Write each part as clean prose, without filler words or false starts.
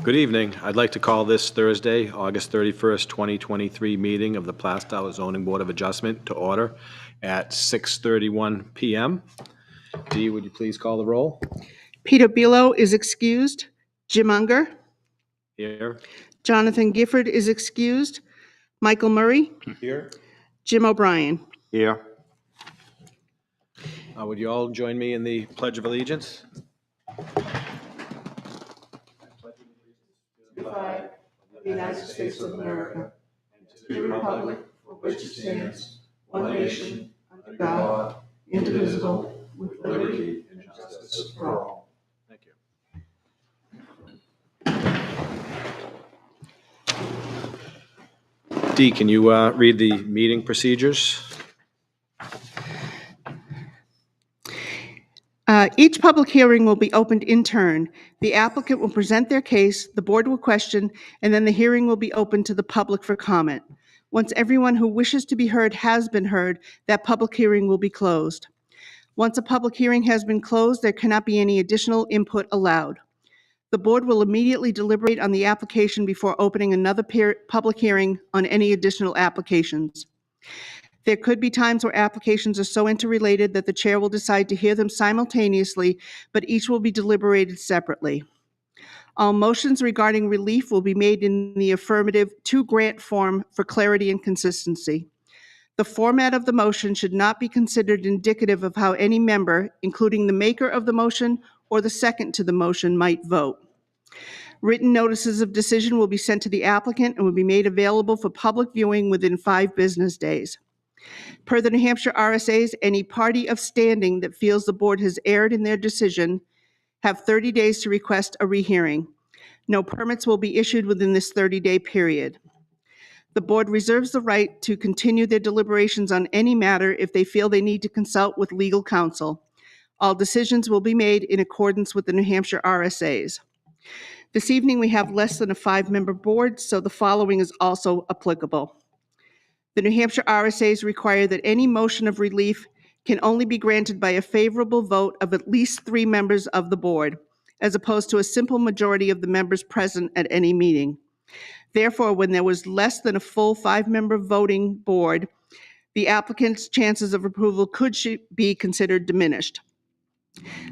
Good evening. I'd like to call this Thursday, August 31st, 2023 meeting of the Plastow Zoning Board of Adjustment to order at 6:31 PM. Dee, would you please call the roll? Peter Bilo is excused. Jim Unger. Here. Jonathan Gifford is excused. Michael Murray. Here. Jim O'Brien. Here. Would you all join me in the Pledge of Allegiance? The flag of the United States of America, and to the republic for which it stands, one nation, under God, indivisible, with liberty and justice for all. Thank you. Dee, can you read the meeting procedures? Each public hearing will be opened in turn. The applicant will present their case, the board will question, and then the hearing will be open to the public for comment. Once everyone who wishes to be heard has been heard, that public hearing will be closed. Once a public hearing has been closed, there cannot be any additional input allowed. The board will immediately deliberate on the application before opening another public hearing on any additional applications. There could be times where applications are so interrelated that the chair will decide to hear them simultaneously, but each will be deliberated separately. All motions regarding relief will be made in the affirmative to grant form for clarity and consistency. The format of the motion should not be considered indicative of how any member, including the maker of the motion or the second to the motion, might vote. Written notices of decision will be sent to the applicant and will be made available for public viewing within 5 business days. Per the New Hampshire RSA's, any party of standing that feels the board has erred in their decision have 30 days to request a rehearing. No permits will be issued within this 30-day period. The board reserves the right to continue their deliberations on any matter if they feel they need to consult with legal counsel. All decisions will be made in accordance with the New Hampshire RSA's. This evening we have less than a 5-member board, so the following is also applicable. The New Hampshire RSA's require that any motion of relief can only be granted by a favorable vote of at least 3 members of the board, as opposed to a simple majority of the members present at any meeting. Therefore, when there was less than a full 5-member voting board, the applicant's chances of approval could be considered diminished.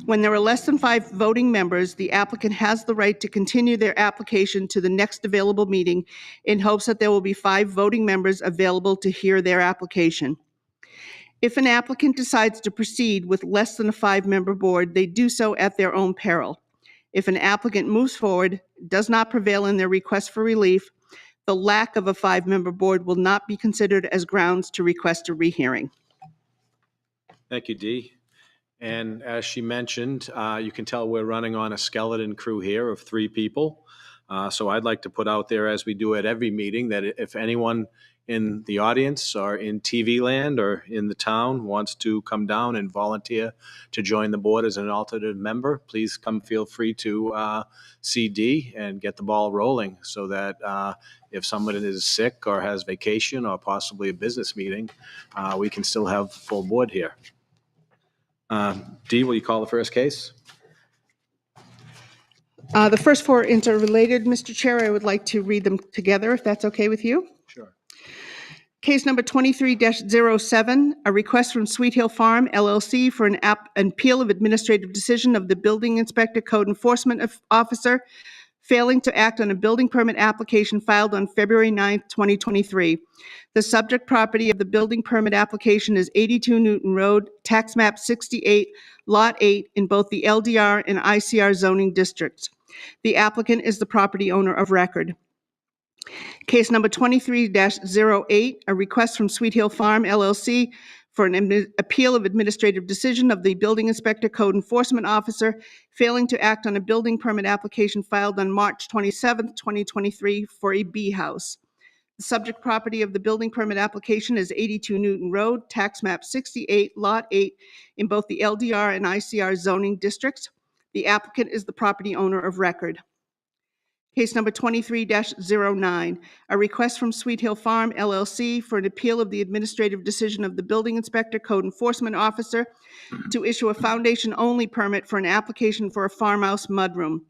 When there are less than 5 voting members, the applicant has the right to continue their application to the next available meeting in hopes that there will be 5 voting members available to hear their application. If an applicant decides to proceed with less than a 5-member board, they do so at their own peril. If an applicant moves forward, does not prevail in their request for relief, the lack of a 5-member board will not be considered as grounds to request a rehearing. Thank you, Dee. And as she mentioned, you can tell we're running on a skeleton crew here of 3 people. So I'd like to put out there, as we do at every meeting, that if anyone in the audience or in TV land or in the town wants to come down and volunteer to join the board as an alternate member, please feel free to see Dee and get the ball rolling so that if someone is sick or has vacation or possibly a business meeting, we can still have full board here. Dee, will you call the first case? The first 4 interrelated, Mr. Chair. I would like to read them together, if that's okay with you. Sure. Case number 23-07, a request from Sweet Hill Farm, LLC, for an appeal of administrative decision of the building inspector code enforcement officer failing to act on a building permit application filed on February 9, 2023. The subject property of the building permit application is 82 Newton Road, tax map 68, lot 8, in both the LDR and ICR zoning districts. The applicant is the property owner of record. Case number 23-08, a request from Sweet Hill Farm, LLC, for an appeal of administrative decision of the building inspector code enforcement officer failing to act on a building permit application filed on March 27, 2023 for a B house. The subject property of the building permit application is 82 Newton Road, tax map 68, lot 8, in both the LDR and ICR zoning districts. The applicant is the property owner of record. Case number 23-09, a request from Sweet Hill Farm, LLC, for an appeal of the administrative decision of the building inspector code enforcement officer to issue a foundation-only permit for an application for a farmhouse mudroom.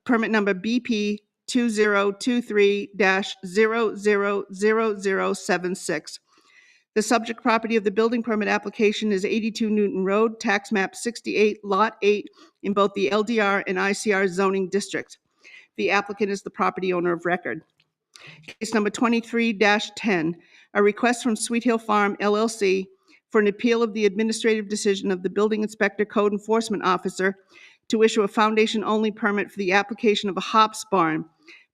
permit number BP 2023-000076. The subject property of the building permit application is 82 Newton Road, tax map 68, lot 8, in both the LDR and ICR zoning districts. The applicant is the property owner of record. Case number 23-10, a request from Sweet Hill Farm LLC for an appeal of the administrative decision of the building inspector code enforcement officer to issue a foundation-only permit for the application of a hops barn,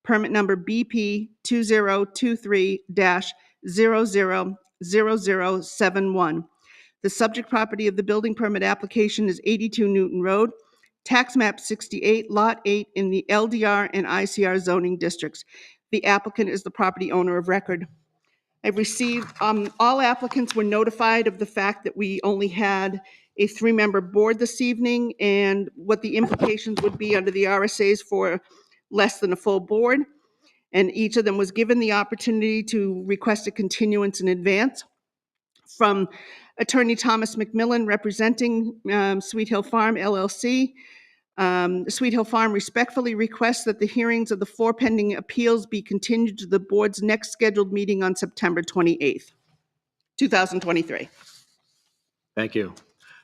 permit number BP 2023-000071. The subject property of the building permit application is 82 Newton Road, tax map 68, lot 8, in the LDR and ICR zoning districts. The applicant is the property owner of record. I've received, all applicants were notified of the fact that we only had a 3-member board this evening and what the implications would be under the RSAs for less than a full board. And each of them was given the opportunity to request a continuance in advance. From Attorney Thomas McMillan representing Sweet Hill Farm LLC, Sweet Hill Farm respectfully requests that the hearings of the 4 pending appeals be continued to the board's next scheduled meeting on September 28th, 2023. Thank you.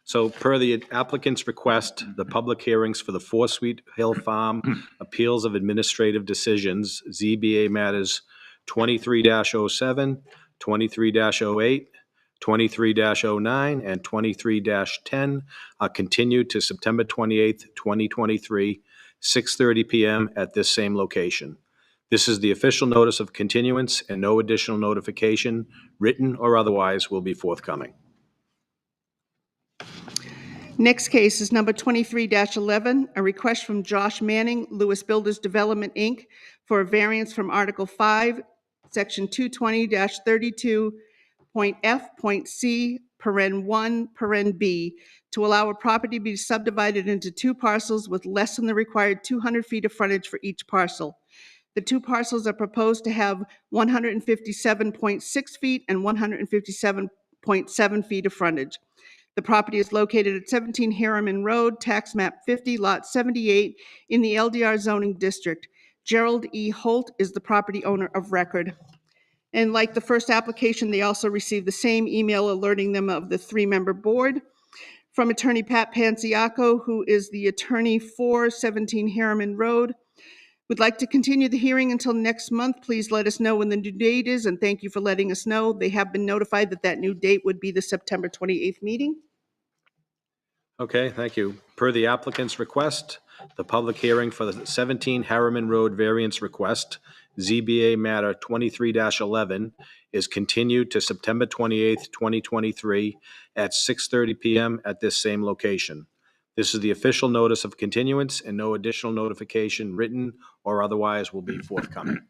So per the applicant's request, the public hearings for the 4 Sweet Hill Farm Appeals of Administrative Decisions, ZBA matters 23-07, 23-08, 23-09, and 23-10 are continued to September 28th, 2023, 6:30 p.m. at this same location. This is the official notice of continuance, and no additional notification, written or otherwise, will be forthcoming. Next case is number 23-11, a request from Josh Manning, Lewis Builders Development, Inc., for a variance from Article 5, Section 220-32.f.c, paren 1, paren b, to allow a property to be subdivided into 2 parcels with less than the required 200 feet of frontage for each parcel. The 2 parcels are proposed to have 157.6 feet and 157.7 feet of frontage. The property is located at 17 Harriman Road, tax map 50, lot 78, in the LDR zoning district. Gerald E. Holt is the property owner of record. And like the first application, they also received the same email alerting them of the 3-member board. From Attorney Pat Panziaco, who is the attorney for 17 Harriman Road. Would like to continue the hearing until next month. Please let us know when the new date is, and thank you for letting us know. They have been notified that that new date would be the September 28th meeting. Okay, thank you. Per the applicant's request, the public hearing for the 17 Harriman Road variance request, ZBA matter 23-11, is continued to September 28th, 2023 at 6:30 p.m. at this same location. This is the official notice of continuance, and no additional notification, written or otherwise, will be forthcoming.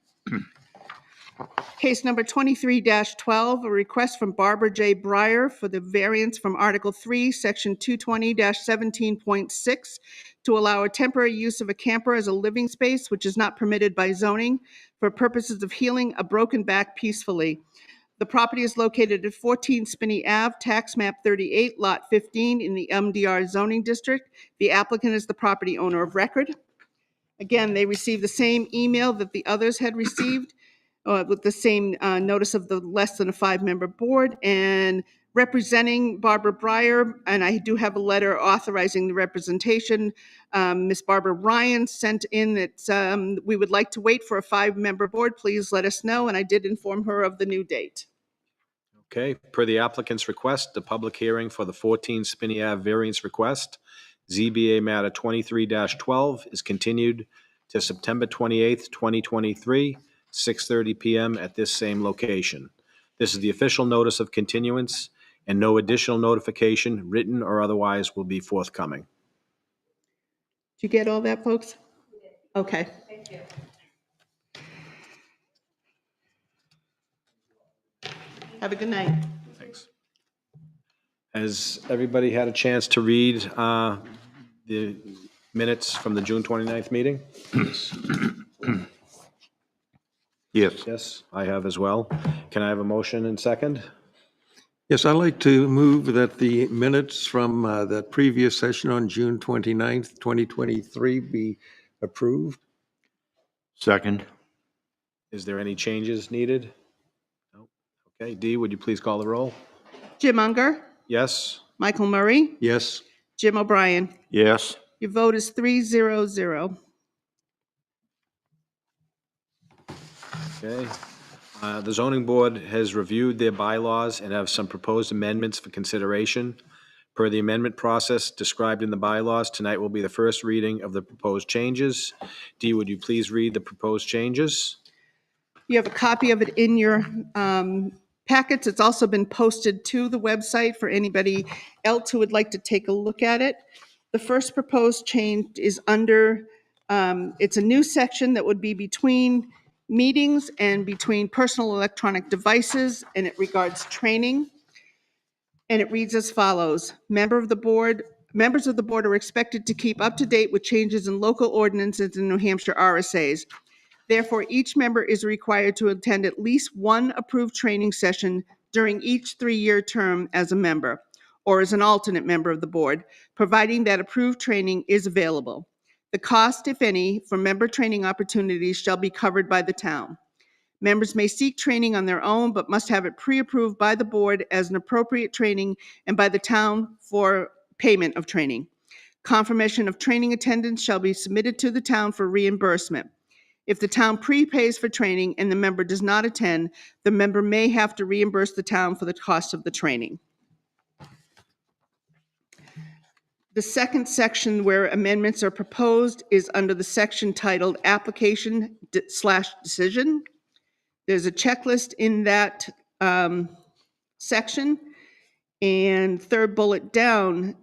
Case number 23-12, a request from Barbara J. Breyer for the variance from Article 3, Section 220-17.6, to allow a temporary use of a camper as a living space, which is not permitted by zoning, for purposes of healing a broken back peacefully. The property is located at 14 Spinney Ave, tax map 38, lot 15, in the MDR zoning district. The applicant is the property owner of record. Again, they received the same email that the others had received, with the same notice of the less than a 5-member board, and representing Barbara Breyer, and I do have a letter authorizing the representation. Ms. Barbara Ryan sent in that we would like to wait for a 5-member board. Please let us know, and I did inform her of the new date. Okay, per the applicant's request, the public hearing for the 14 Spinney Ave variance request, ZBA matter 23-12, is continued to September 28th, 2023, 6:30 p.m. at this same location. This is the official notice of continuance, and no additional notification, written or otherwise, will be forthcoming. Did you get all that, folks? Okay. Thank you. Have a good night. Thanks. Has everybody had a chance to read the minutes from the June 29th meeting? Yes. Yes, I have as well. Can I have a motion and second? Yes, I'd like to move that the minutes from that previous session on June 29th, 2023 be approved. Second. Is there any changes needed? No. Okay, Dee, would you please call the roll? Jim Unger, Yes? Michael Murray, Yes. Jim O'Brien. Yes. Your vote is 300. Okay. The zoning board has reviewed their bylaws and have some proposed amendments for consideration. Per the amendment process described in the bylaws, tonight will be the first reading of the proposed changes. Dee, would you please read the proposed changes? You have a copy of it in your packets. It's also been posted to the website for anybody else who would like to take a look at it. The first proposed change is under, it's a new section that would be between meetings and between personal electronic devices, and it regards training. And it reads as follows: members of the board are expected to keep up to date with changes in local ordinances and New Hampshire RSAs. Therefore, each member is required to attend at least one approved training session during each 3-year term as a member or as an alternate member of the board, providing that approved training is available. The cost, if any, for member training opportunities shall be covered by the town. Members may seek training on their own, but must have it pre-approved by the board as an appropriate training and by the town for payment of training. Confirmation of training attendance shall be submitted to the town for reimbursement. If the town prepays for training and the member does not attend, the member may have to reimburse the town for the cost of the training. The second section where amendments are proposed is under the section titled Application/Decision. There's a checklist in that section, and third bullet down,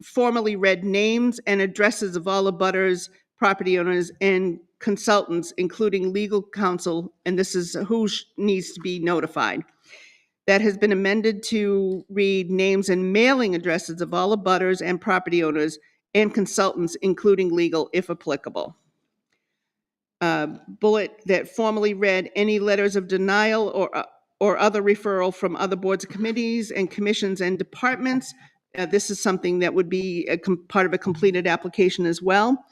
formally read names and addresses of all abutters, property owners, and consultants, including legal counsel, and this is who needs to be notified. That has been amended to read names and mailing addresses of all abutters and property owners and consultants, including legal, if applicable. Bullet that formally read any letters of denial or other referral from other boards and committees and commissions and departments. This is something that would be part of a completed application as well.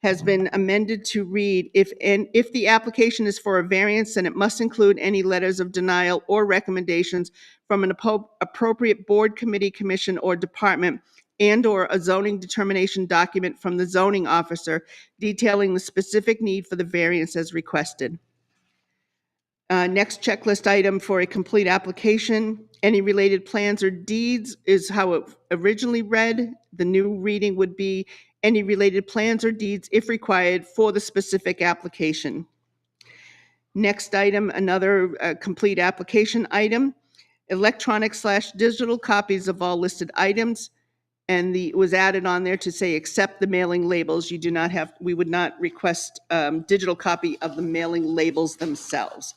Has been amended to read, if the application is for a variance, then it must include any letters of denial or recommendations from an appropriate board, committee, commission, or department, and/or a zoning determination document from the zoning officer detailing the specific need for the variance as requested. Next checklist item for a complete application: any related plans or deeds is how it originally read. The new reading would be any related plans or deeds if required for the specific application. Next item, another complete application item: electronic/digital copies of all listed items. And was added on there to say, except the mailing labels. You do not have, we would not request digital copy of the mailing labels themselves.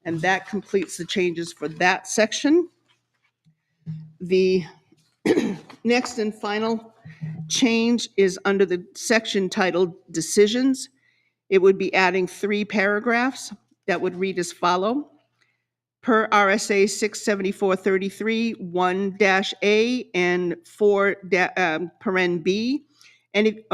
And that completes the changes for that section. The next and final change is under the section titled Decisions. It would be adding 3 paragraphs that would read as follow. Per RSA 674-33, 1-A and 4, paren B. Let me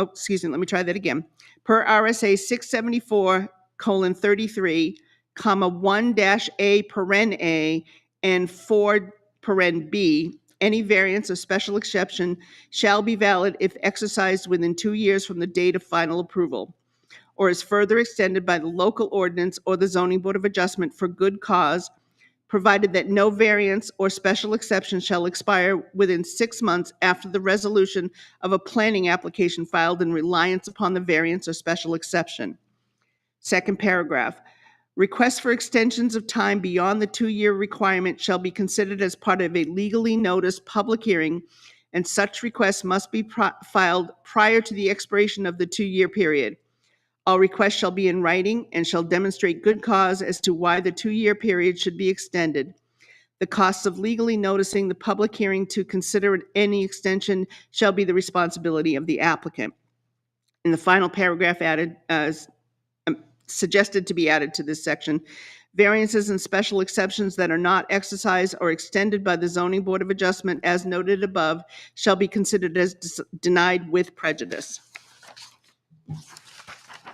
try that again. Per RSA 674:33, 1-A paren A and 4 paren B, any variance or special exception shall be valid if exercised within 2 years from the date of final approval, or is further extended by the local ordinance or the zoning board of adjustment for good cause, provided that no variance or special exception shall expire within 6 months after the resolution of a planning application filed in reliance upon the variance or special exception. Second paragraph, requests for extensions of time beyond the 2-year requirement shall be considered as part of a legally noticed public hearing, and such requests must be filed prior to the expiration of the 2-year period. All requests shall be in writing and shall demonstrate good cause as to why the 2-year period should be extended. The costs of legally noticing the public hearing to consider any extension shall be the responsibility of the applicant. In the final paragraph added, suggested to be added to this section, variances and special exceptions that are not exercised or extended by the zoning board of adjustment as noted above shall be considered as denied with prejudice.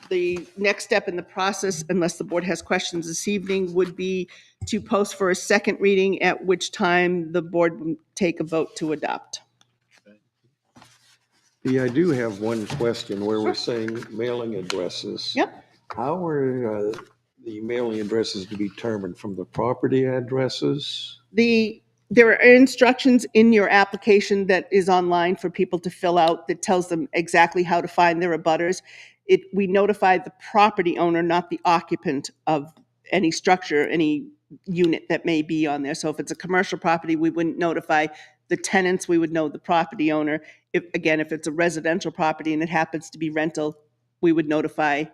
The next step in the process, unless the board has questions this evening, would be to post for a second reading, at which time the board would take a vote to adopt. Yeah, I do have one question where we're saying mailing addresses. Yep. How are the mailing addresses determined, from the property addresses? There are instructions in your application that is online for people to fill out that tells them exactly how to find their abutters. We notify the property owner, not the occupant of any structure, any unit that may be on there. So if it's a commercial property, we wouldn't notify the tenants, we would know the property owner. If it's a residential property and it happens to be rental, we would notify.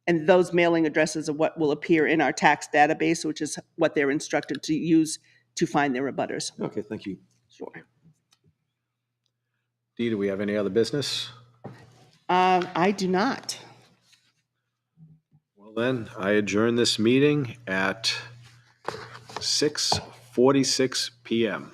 And those mailing addresses are what will appear in our tax database, which is what they're instructed to use to find their abutters. Okay, thank you. Sure. Dee, do we have any other business? I do not. Well, then, I adjourn this meeting at 6:46 PM.